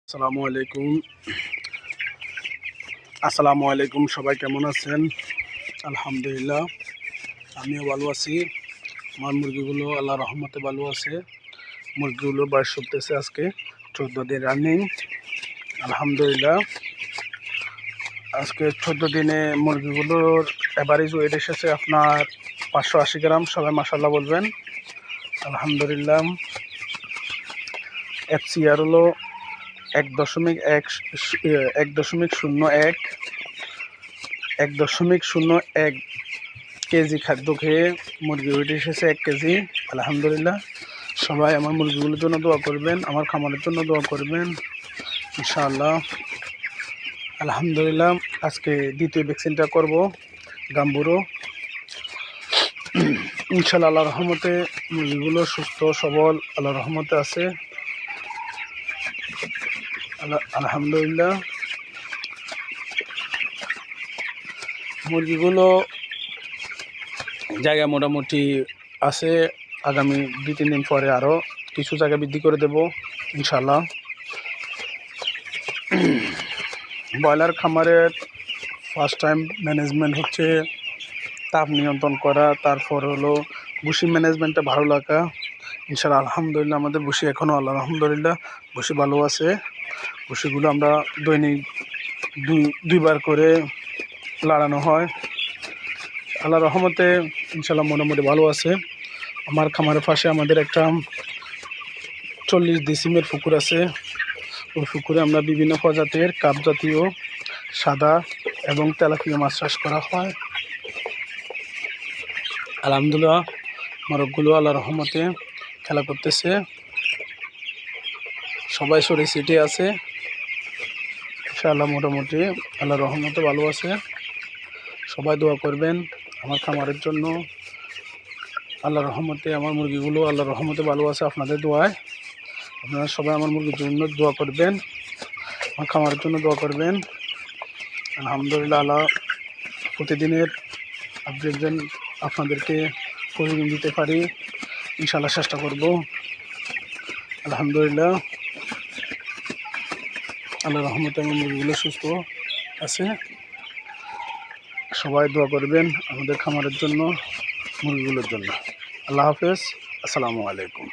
আসসালামু আলাইকুম সবাই কেমন আছেন? আলহামদুলিল্লাহ আমিও ভালো আছি। আমার মুরগিগুলো আল্লাহর রহমতে ভালো আছে। মুরগিগুলোর বয়স চলতেছে আজকে 14 দিন রানিং। আলহামদুলিল্লাহ আজকে 14 দিনে মুরগিগুলোর এভারেজ ওয়েট এসেছে আপনার 580 গ্রাম। সবাই মাশাআল্লাহ বলবেন। আলহামদুলিল্লাহ FCR হলো 1.01 কেজি খাদ্য খেয়ে মুরগি ওয়েট এসেছে 1 কেজি। আলহামদুলিল্লাহ সবাই আমার মুরগিগুলোর জন্য দোয়া করবেন, আমার খামারের জন্য দোয়া করবেন ইনশাআল্লাহ। আলহামদুলিল্লাহ আজকে দ্বিতীয় ভ্যাকসিনটা করব গাম্বুরো ইনশাআল্লাহ। আল্লাহর রহমতে মুরগিগুলো সুস্থ সবল আল্লাহর রহমতে আছে। আলহামদুলিল্লাহ মুরগিগুলো জায়গা মোটামুটি আছে। আগামী 2-3 দিন পরে আরও কিছু জায়গা বৃদ্ধি করে দেব ইনশাআল্লাহ। ব্রয়লার খামারের ফার্স্ট টাইম ম্যানেজমেন্ট হচ্ছে তাপ নিয়ন্ত্রণ করা, তারপর হলো ভুসি ম্যানেজমেন্টটা ভালো লাগা ইনশাআল্লাহ। আলহামদুলিল্লাহ আমাদের ভুসি এখনও আলহামদুলিল্লাহ ভুসি ভালো আছে। ভুসিগুলো আমরা দৈনিক দুইবার করে লাড়ানো হয়। আল্লাহর রহমতে ইনশাআল্লাহ মোটামুটি ভালো আছে। আমার খামারের পাশে আমাদের একটা 40 ডিসিমের পুকুর আছে। ওই পুকুরে আমরা বিভিন্ন প্রজাতির কাপ জাতীয় সাদা এবং তেলাপিয়া মাছ চাষ করা হয়। আলহামদুলিল্লাহ মোরগগুলো আল্লাহর রহমতে খেলা করতেছে, সবাই সরে সিটে আছে ইনশাআল্লাহ। মোটামুটি আল্লাহর রহমতে ভালো আছে। সবাই দোয়া করবেন আমার খামারের জন্য। আল্লাহর রহমতে আমার মুরগিগুলো আল্লাহর রহমতে ভালো আছে আপনাদের দোয়ায়। আপনারা সবাই আমার মুরগির জন্য দোয়া করবেন, আমার খামারের জন্য দোয়া করবেন। আলহামদুলিল্লাহ আল্লাহ প্রতিদিনের আপডেট যেন আপনাদেরকে প্রতিদিন দিতে পারি ইনশাআল্লাহ চেষ্টা করব। আলহামদুলিল্লাহ আল্লাহর রহমতে আমার মুরগিগুলো সুস্থ আছে। সবাই দোয়া করবেন আমাদের খামারের জন্য, মুরগিগুলোর জন্য। আল্লাহ হাফেজ, আসসালামু আলাইকুম।